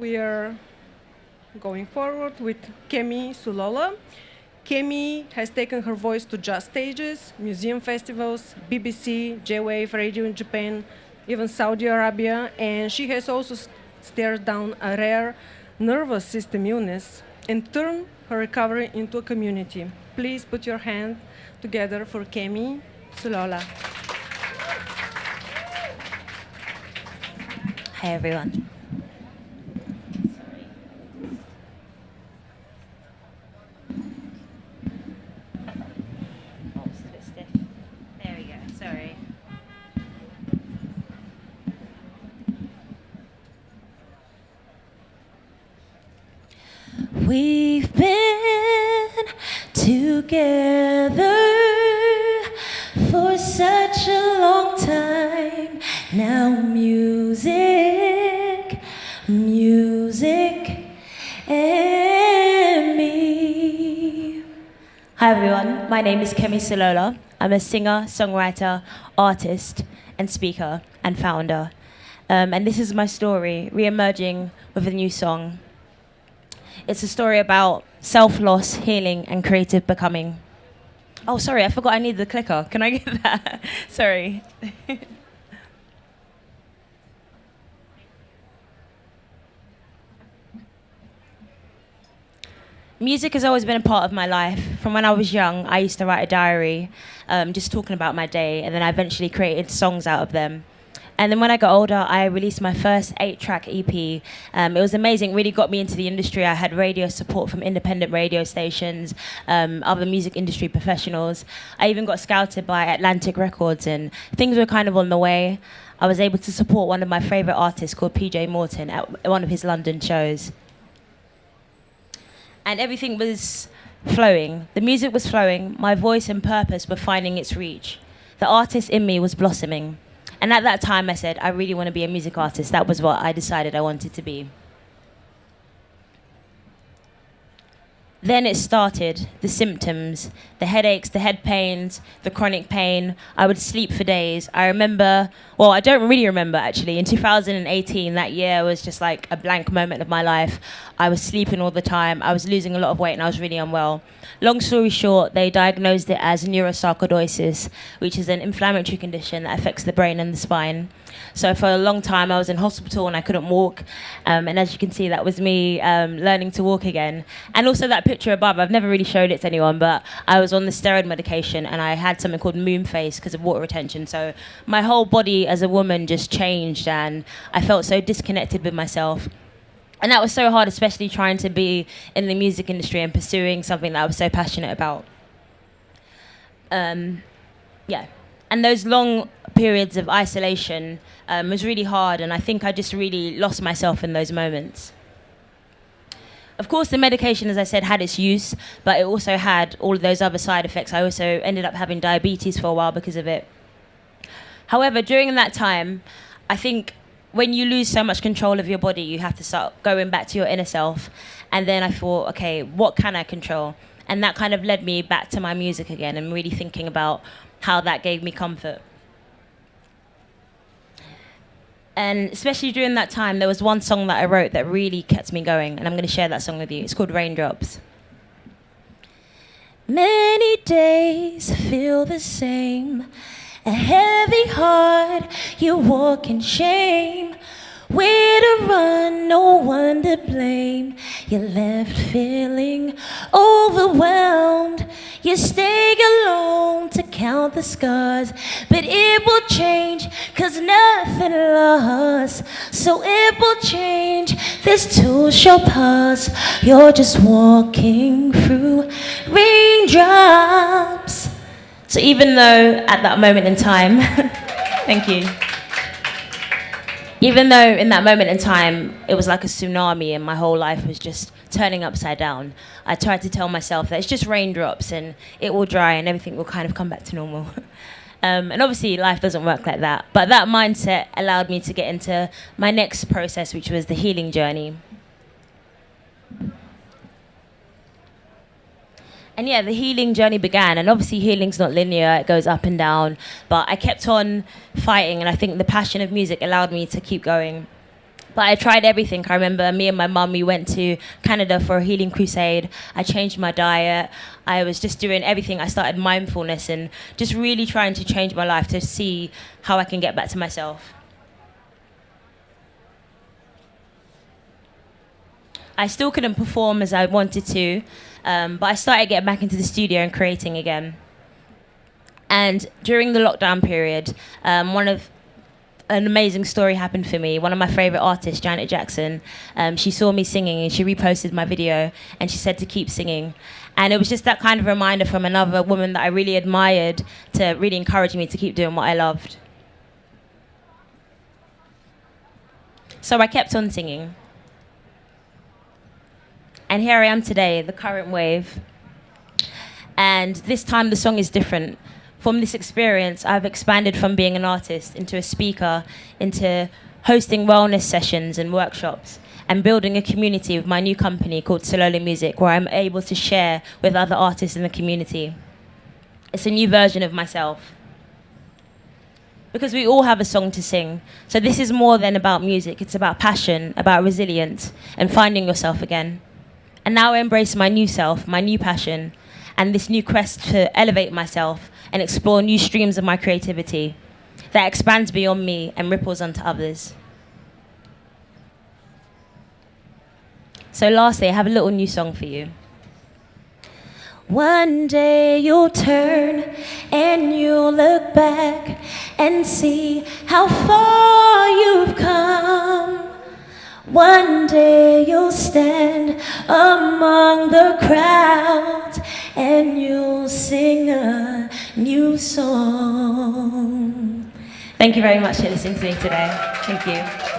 we are going forward with Kemi Sulola. Kemi has taken her voice to jazz stages, museum festivals, BBC, J-Wave radio in Japan, even Saudi Arabia, and she has also stared down a rare nervous system illness and turned her recovery into a community. Please put your hand together for Kemi Sulola. Hi, everyone. Oh, it's a bit stiff. There we go. Sorry. We've been together for such a long time. Now music and me. Hi everyone, my name is Kemi Sulola. I'm a singer, songwriter, artist, and speaker, and founder. And this is my story, re-emerging with a new song. It's a story about self-loss, healing, and creative becoming. Oh, sorry, I forgot I need the clicker. Can I get that? Sorry. Music has always been a part of my life. From when I was young, I used to write a diary, just talking about my day, and then I eventually created songs out of them. And then when I got older, I released my first 8-track EP. It was amazing, really got me into the industry. I had radio support from independent radio stations, other music industry professionals. I even got scouted by Atlantic Records, and things were kind of on the way. I was able to support one of my favorite artists called PJ Morton at one of his London shows. And everything was flowing. The music was flowing. My voice and purpose were finding its reach. The artist in me was blossoming. And at that time, I said, I really want to be a music artist. That was what I decided I wanted to be. Then it started, the symptoms, the headaches, the head pains, the chronic pain. I would sleep for days. I remember, well, I don't really remember actually. In 2018, that year was just like a blank moment of my life. I was sleeping all the time. I was losing a lot of weight and I was really unwell. Long story short, they diagnosed it as neurosarcoidosis, which is an inflammatory condition that affects the brain and the spine. So for a long time, I was in hospital and I couldn't walk. And as you can see, that was me learning to walk again. And also that picture above, I've never really showed it to anyone, but I was on the steroid medication and I had something called moon face because of water retention. So my whole body as a woman just changed and I felt so disconnected with myself. And that was so hard, especially trying to be in the music industry and pursuing something that I was so passionate about. Yeah. And those long periods of isolation was really hard, and I think I just really lost myself in those moments. Of course, the medication, as I said, had its use, but it also had all of those other side effects. I also ended up having diabetes for a while because of it. However, during that time, I think when you lose so much control of your body, you have to start going back to your inner self. And then I thought, okay, what can I control? And that kind of led me back to my music again and really thinking about how that gave me comfort. And especially during that time, there was one song that I wrote that really kept me going, and I'm going to share that song with you. It's called Raindrops. Many days feel the same, a heavy heart, you walk in shame. Where to run, no one to blame. You're left feeling overwhelmed. You stay alone to count the scars, but it will change, 'cause nothing lost. So it will change, this too shall pass. You're just walking through raindrops. So even though at that moment in time, thank you. Even though in that moment in time, it was like a tsunami and my whole life was just turning upside down, I tried to tell myself that it's just raindrops and it will dry and everything will kind of come back to normal. And obviously life doesn't work like that. But that mindset allowed me to get into my next process, which was the healing journey. And yeah, the healing journey began, and obviously healing's not linear, it goes up and down, but I kept on fighting, and I think the passion of music allowed me to keep going. But I tried everything. I remember me and my mum, we went to Canada for a healing crusade. I changed my diet. I was just doing everything. I started mindfulness and just really trying to change my life to see how I can get back to myself. I still couldn't perform as I wanted to, but I started getting back into the studio and creating again. And during the lockdown period, an amazing story happened for me. One of my favourite artists, Janet Jackson, she saw me singing and she reposted my video and she said to keep singing. And it was just that kind of reminder from another woman that I really admired to really encourage me to keep doing what I loved. So I kept on singing. And here I am today, the current wave. And this time the song is different. From this experience, I've expanded from being an artist into a speaker, into hosting wellness sessions and workshops, and building a community with my new company called Sulola Music, where I'm able to share with other artists in the community. It's a new version of myself. Because we all have a song to sing. So this is more than about music. It's about passion, about resilience, and finding yourself again. And now I embrace my new self, my new passion, and this new quest to elevate myself and explore new streams of my creativity that expands beyond me and ripples onto others. So lastly, I have a little new song for you. One day you'll turn and you'll look back and see how far you've come. One day you'll stand among the crowd and you'll sing a new song. Thank you very much for listening to me today. Thank you.